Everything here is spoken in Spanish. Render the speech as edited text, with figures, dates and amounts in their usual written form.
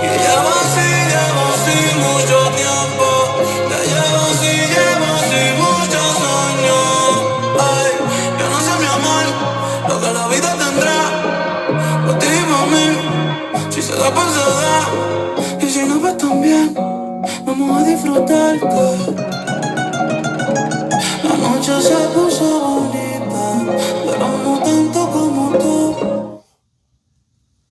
Y llevo así mucho tiempo. Ya llevo así muchos años. Ay, yo no sé, mi amor, lo que la vida tendrá. Por ti, mami, si se da, pues se da. Y si no, pues también vamos a disfrutar que la noche se puso.